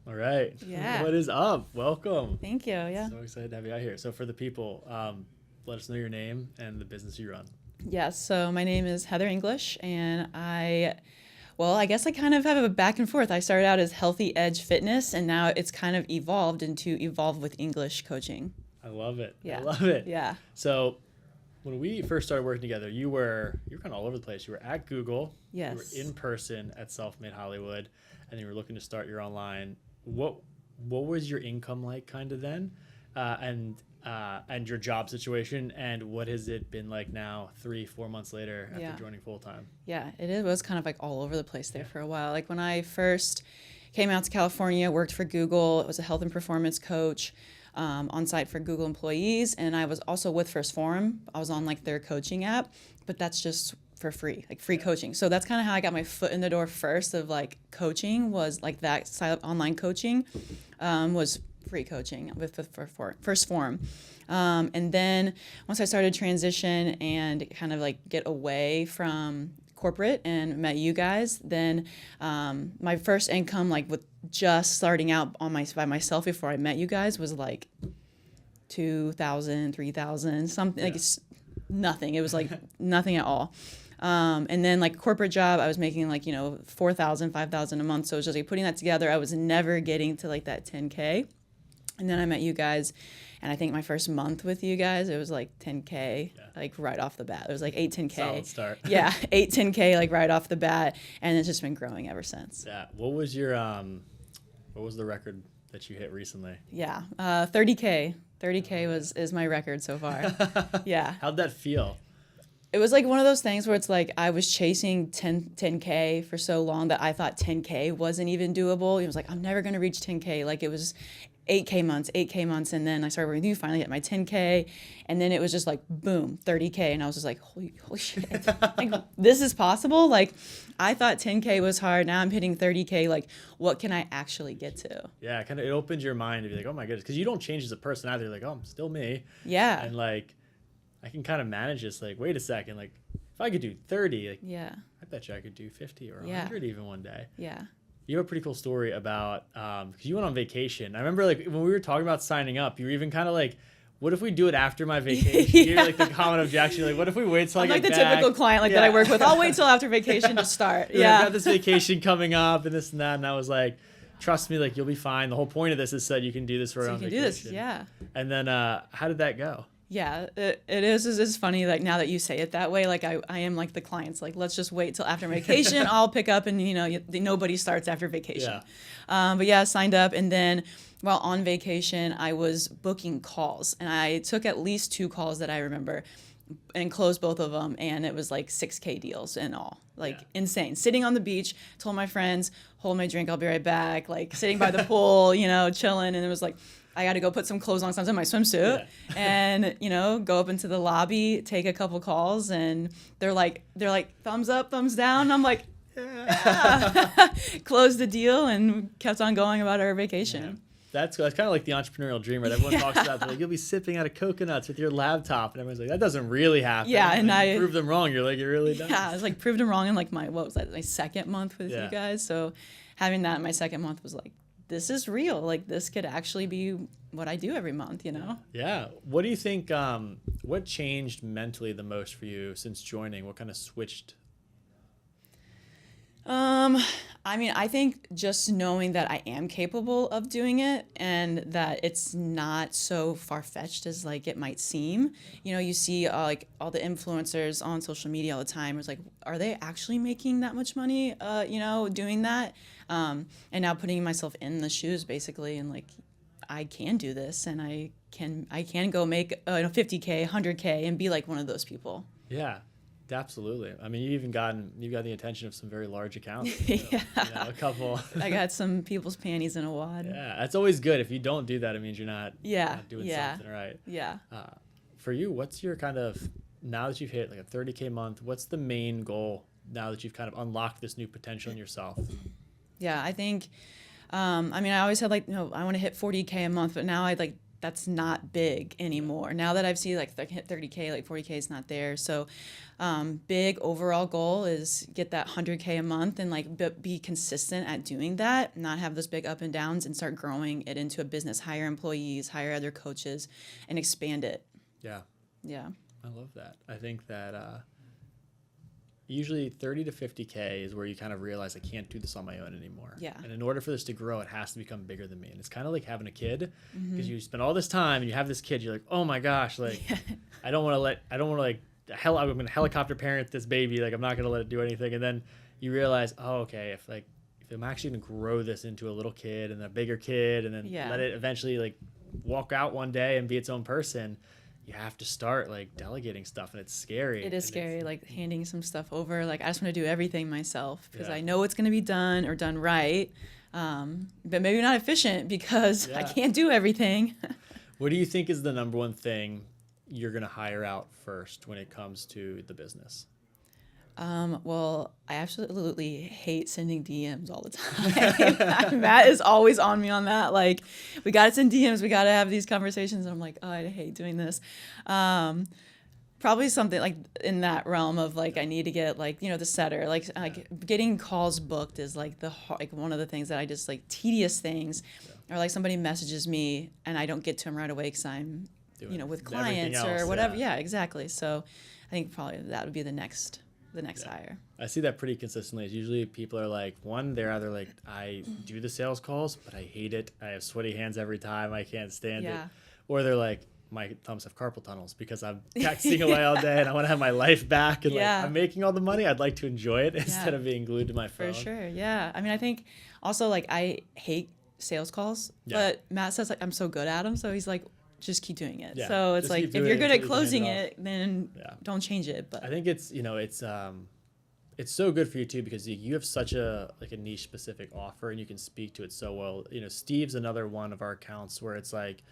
All right. Yeah. What is up? Welcome. Thank you. Yeah. So excited to have you out here. So for the people, let us know your name and the business you run. Yes. So my name is Heather English, and I guess I kind of have a back and forth. I started out as Healthy Edge Fitness, and now it's kind of evolved into Evolve with English Coaching. I love it. Yeah. I love it. Yeah. So when we first started working together, you were kind of all over the place. You were at Google. Yes. You were in person at Self-Made Hollywood, and you were looking to start your online. What was your income like kind of then, and your job situation, and what has it been like now 3-4 months later after joining full time? Yeah, was kind of like all over the place there for a while. Like when I first came out to California, worked for Google. It was a health and performance coach on site for Google employees, and I was also with First Forum. I was on like their coaching app, but that's just for free, like free coaching. So that's kind of how I got my foot in the door first of like coaching, was like that online coaching was free coaching with First Forum. And then once I started transition and kind of like get away from corporate and met you guys, then my first income, like with just starting out by myself before I met you guys, was like $2,000, $3,000, something. Like it's nothing. It was like nothing at all. And then like corporate job, I was making like, $4,000, $5,000 a month. So it was just like putting that together. I was never getting to like that 10K. And then I met you guys, and I think my first month with you guys, it was like 10K, like right off the bat. It was like 10K. Solid start. Yeah, 10K like right off the bat, and it's just been growing ever since. Yeah. What was your what was the record that you hit recently? Yeah, 30K. 30K is my record so far. Yeah. How'd that feel? It was like one of those things where it's like I was chasing 10K for so long that I thought 10K wasn't even doable. It was like, I'm never going to reach 10K. Like it was 8K months. And then I started working with you, finally hit my 10K. And then it was just like, boom, 30K. And I was just like, holy shit. Like, this is possible? Like I thought 10K was hard. Now I'm hitting 30K. Like what can I actually get to? Yeah, kind of it opens your mind to be like, oh my goodness. Because you don't change as a person either. You're like, oh, I'm still me. Yeah. And like, I can kind of manage this. Like, wait a second. Like, if I could do 30, like, yeah, I bet you I could do 50 or 100 even one day. Yeah. You have a pretty cool story about, because you went on vacation. I remember like when we were talking about signing up, you were even kind of like, what if we do it after my vacation? You're like the common objection, like, what if we wait till I I'm get like the back? typical client that I work with. I'll wait till after vacation to start. I've got this vacation coming up and this and that. And I was like, trust me, like you'll be fine. The whole point of this is so that you can do this for your own vacation. You can do this, yeah. And then how did that go? Yeah, it is. It's funny, like, now that you say it that way, like, I am like the clients, like, let's just wait till after vacation. I'll pick up and, nobody starts after vacation. Yeah. But yeah, signed up. And then while on vacation, I was booking calls. And I took at least 2 calls that I remember and closed both of them. And it was like 6K deals in all. Like insane. Sitting on the beach, told my friends, hold my drink, I'll be right back. Like sitting by the pool, chilling. And it was like, I got to go put some clothes on, sometimes my swimsuit, and go up into the lobby, take a couple calls, and they're like thumbs up, thumbs down. I'm like, yeah. Closed the deal and kept on going about our vacation. Yeah. That's kind of like the entrepreneurial dream, right? Everyone talks about that. Like, you'll be sipping out of coconuts with your laptop, and everyone's like, that doesn't really happen. Yeah, and I prove them wrong. You're like, it really does. Yeah, I was like, proved them wrong in like my second month with you guys. So having that in my second month was like, this is real. Like this could actually be what I do every month, Yeah. What do you think, what changed mentally the most for you since joining? What kind of switched? I think just knowing that I am capable of doing it and that it's not so far-fetched as like it might seem. You see like all the influencers on social media all the time. It's like, are they actually making that much money, doing that? And now putting myself in the shoes basically, and like, I can do this, and I can go make 50K, 100K, and be like one of those people. Yeah. Absolutely. I mean, you've got the attention of some very large accounts. A couple. I got some people's panties in a wad. Yeah, that's always good. If you don't do that, it means you're not doing something right. Yeah. For you, what's your kind of, now that you've hit like a 30K month, what's the main goal now that you've kind of unlocked this new potential in yourself? Yeah, I think, I always had like, I want to hit 40K a month, but now I like that's not big anymore. Now that I've seen like hit 30K, like 40K is not there. So big overall goal is get that 100K a month and like be consistent at doing that, not have those big up and downs, and start growing it into a business, hire employees, hire other coaches, and expand it. Yeah. Yeah. I love that. I think that usually 30 to 50K is where you kind of realize I can't do this on my own anymore. Yeah. And in order for this to grow, it has to become bigger than me. And it's kind of like having a kid, because you spend all this time and you have this kid. You're like, oh my gosh, like I'm going to helicopter parent this baby. Like I'm not going to let it do anything. And then you realize, oh, okay, if I'm actually going to grow this into a little kid and a bigger kid, and then let it eventually like walk out one day and be its own person, you have to start like delegating stuff, and it's scary. It is scary, like handing some stuff over. Like I just want to do everything myself because Yeah. I know it's going to be done or done right, but maybe not efficient because I can't do everything. What do you think is the number one thing you're going to hire out first when it comes to the business? Well, I absolutely hate sending DMs all the time. Matt is always on me on that. Like, we got to send DMs. We got to have these conversations. And I'm like, oh, I hate doing this. Probably something like in that realm of like, I need to get like, the setter, like getting calls booked is like like one of the things that I just like tedious things, or like somebody messages me and I don't get to them right away because I'm, with clients or whatever. Yeah, exactly. So I think probably that would be the next hire. I see that pretty consistently. It's usually people are like, one, they're either like, I do the sales calls, but I hate it. I have sweaty hands every time. I can't stand it. Or they're like, my thumbs have carpal tunnels because I'm texting away all day and I want to have my life back. And like, I'm making all the money. I'd like to enjoy it instead of being glued to my phone. For sure. Yeah. I mean, I think also like I hate sales calls, but Matt says like I'm so good at them. So he's like, just keep doing it. So it's like, if you're good at closing it, then don't change it. But I think it's so good for you too, because you have such a niche specific offer and you can speak to it so well. Steve's another one of our accounts where it's like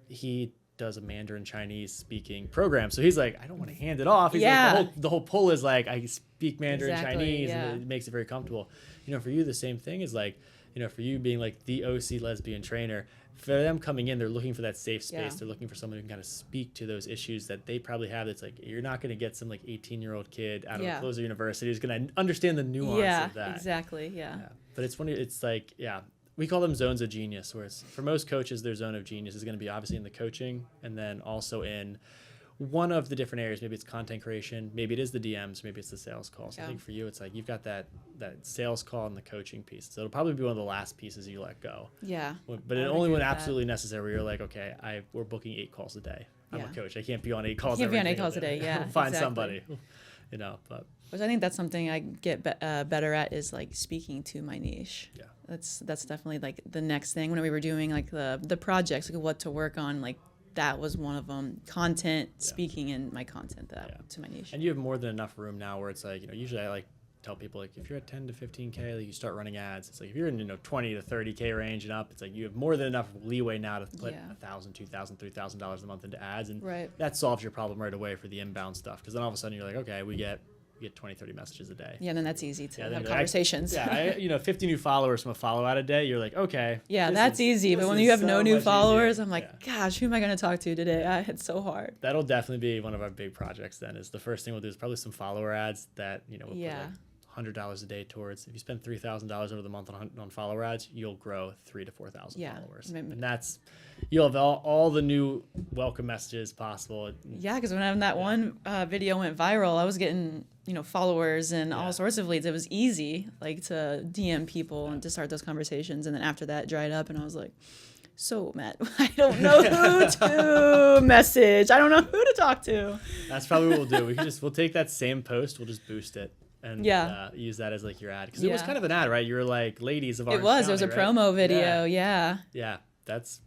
he does a Mandarin Chinese speaking program. So he's like, I don't want to hand it off. He's like, the whole pull is like, I speak Mandarin Chinese and it makes it very comfortable. For you, the same thing is like, for you being like the OC lesbian trainer, for them coming in, they're looking for that safe space. They're looking for someone who can kind of speak to those issues that they probably have. It's like, you're not going to get some like 18-year-old kid out of a closer university who's going to understand the nuance of that. Exactly. Yeah. But it's funny. It's like, we call them zones of genius, where it's, for most coaches, their zone of genius is going to be obviously in the coaching, and then also in one of the different areas. Maybe it's content creation, maybe it is the DMs, maybe it's the sales calls. I think for you, it's like you've got that sales call and the coaching piece. So it'll probably be one of the last pieces you let go. Yeah. But it only when absolutely necessary, where you're like, okay, we're booking 8 calls a day. I'm a coach. I can't be on 8 calls. Can't be on 8 calls a day. Yeah. Find somebody. But which I think that's something I get better at, is like speaking to my niche. Yeah. That's definitely like the next thing. When we were doing like the projects, like what to work on, like that was one of them. Content, speaking in my content to my niche. And you have more than enough room now where it's like, usually I like tell people, like, if you're at 10 to 15K, like you start running ads. It's like, if you're in 20 to 30K range and up, it's like you have more than enough leeway now to put $1,000, $2,000, $3,000 a month into ads, and that solves your problem right away for the inbound stuff. Because then all of a sudden you're like, okay, we get 20, 30 messages a day. Yeah, then that's easy to have conversations. 50 new followers from a follow out a day. You're like, okay. Yeah, that's easy. But when you have no new followers, I'm like, gosh, who am I going to talk to today? It's so hard. That'll definitely be one of our big projects then. Is the first thing we'll do is probably some follower ads that, we'll put like $100 a day towards. If you spend $3,000 over the month on follower ads, you'll grow 3,000 to 4,000 followers. And that's, you'll have all the new welcome messages possible. Yeah, because when that one video went viral, I was getting followers and all sorts of leads. It was easy, like, to DM people and to start those conversations. And then after that dried up, and I was like, so Matt, I don't know who to message. I don't know who to talk to. That's probably what we'll do. We'll take that same post, we'll just boost it and use that as like your ad, because it was kind of an ad, right? You were like, ladies of Orange County, it was a promo video. Yeah. That's,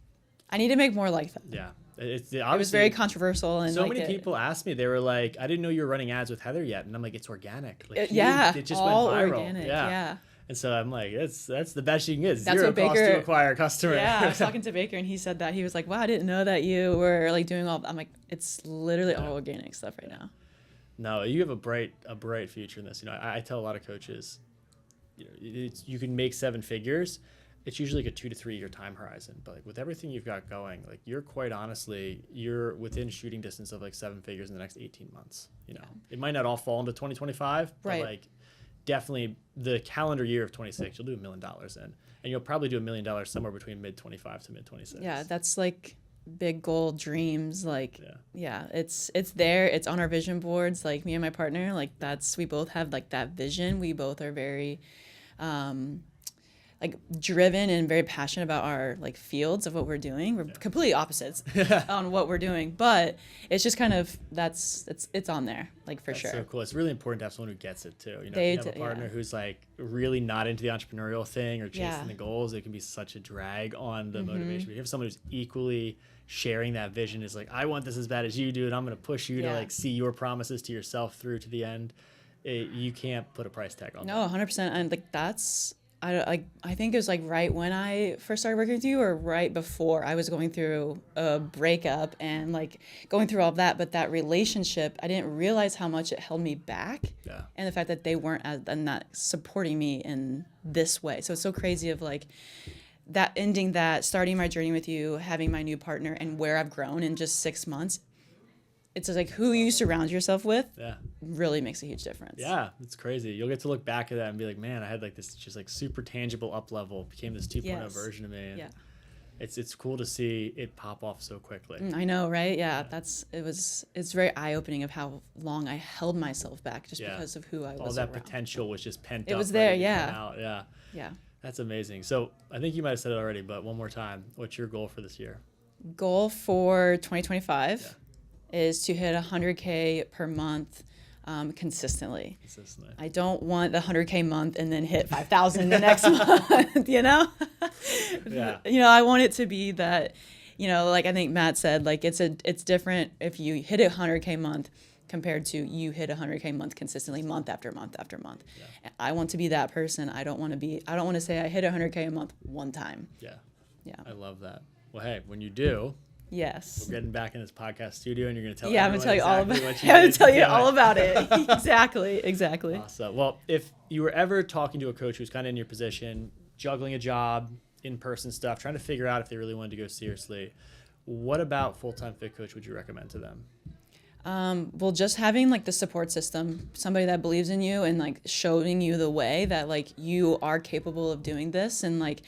I need to make more like that. It was very controversial, and so many people asked me. They were like, "I didn't know you were running ads with Heather yet," and I'm like, "It's organic." Like, it just all went viral. Organic. Yeah. And so I'm like, that's the best you can get. That's Zero cost to acquire a customer. Yeah, I was talking to Baker, and he said that. He was like, "Wow, I didn't know that you were like doing all." I'm like, it's literally all organic stuff right now. No, you have a bright future in this. I tell a lot of coaches, you can make 7 figures, it's usually like a 2 to 3 year time horizon. But like with everything you've got going, like you're quite honestly, you're within shooting distance of like 7 figures in the next 18 months. You know, it might not all fall into 2025, but Right. like definitely the calendar year of 26, you'll do $1 million in, and you'll probably do $1 million somewhere between mid 25 to mid 26. Yeah, that's like big goal dreams. Like, Yeah. yeah, it's there. It's on our vision boards. Like me and my partner, like we both have like that vision. We both are very, like driven and very passionate about our like fields of what we're doing. We're completely opposites on what we're doing, but it's just kind of it's on there, like for That's sure. so cool. It's really important to have someone who gets it too. You know, They if you have a do, partner yeah. who's like really not into the entrepreneurial thing or chasing Yeah. the goals, it can be such a drag on the motivation. But if you have someone who's equally sharing that vision, is like, I want this as bad as you do, and I'm going to push you to Yeah. like see your promises to yourself through to the end. You can't put a price tag on No, 100%. And like I think it was like right when I first started working with you, or right before I was going through a breakup and like going through all of that. But that relationship, I didn't realize how much it held me back. Yeah. And the fact that they weren't and not supporting me in this way. So it's so crazy of like that ending that, starting my journey with you, having my new partner, and where I've grown in just 6 months. It's just like who you surround yourself with Yeah. really makes a huge difference. Yeah, it's crazy. You'll get to look back at that and be like, man, I had like this just like super tangible up level, became this 2.0 Yes. version of me. And Yeah. it's cool to see it pop off so quickly. I know, right? Yeah, it's very eye-opening of how long I held myself back just Yeah. because of who I All was that around. potential was just pent up. It was there, ready to come yeah. out. Yeah. Yeah. That's amazing. So I think you might have said it already, but one more time, what's your goal for this year? Goal for 2025 is to hit 100K per month consistently. Consistently. I don't want the 100K month and then hit 5,000 the next month, you know? Yeah. You know, I want it to be that, you know, like I think Matt said, like it's different if you hit a 100K month compared to you hit a 100K month consistently month after month after month. Yeah. I want to be that person. I don't want to say I hit 100K a month one time. Yeah. Yeah. I love that. Well, hey, when you do, Yes. we're getting back in this podcast studio and you're going to tell Yeah, I'm everyone gonna tell you all exactly about. what you I'm gonna did tell to you do all it. about it. Exactly. Awesome. Well, if you were ever talking to a coach who's kind of in your position, juggling a job, in-person stuff, trying to figure out if they really wanted to go seriously, what about Full-Time Fit Coach would you recommend to them? Well, just having like the support system, somebody that believes in you and like showing you the way that like you are capable of doing this. And like,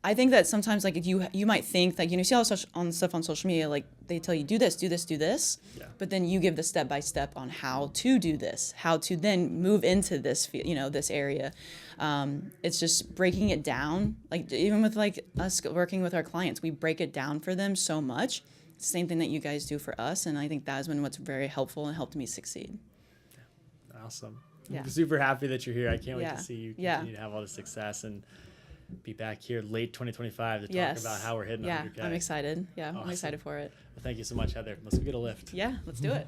I think that sometimes like you might think like, you know, you see all this on stuff on social media, like they tell you do this, do this, do this, but then you give the step by step on how to do this, how to then move into this, you know, this area. It's just breaking it down. Like even with like us working with our clients, we break it down for them so much. It's the same thing that you guys do for us. And I think that has been what's very helpful and helped me succeed. Awesome. Yeah. I'm super happy that you're here. I can't wait Yeah. to see you Yeah. continue to have all the success and be back here late 2025 to talk Yes. about how we're hitting Yeah, 100K. I'm excited. Yeah, Awesome. I'm excited for it. Well, thank you so much, Heather. Let's go get a lift. Yeah, let's do it.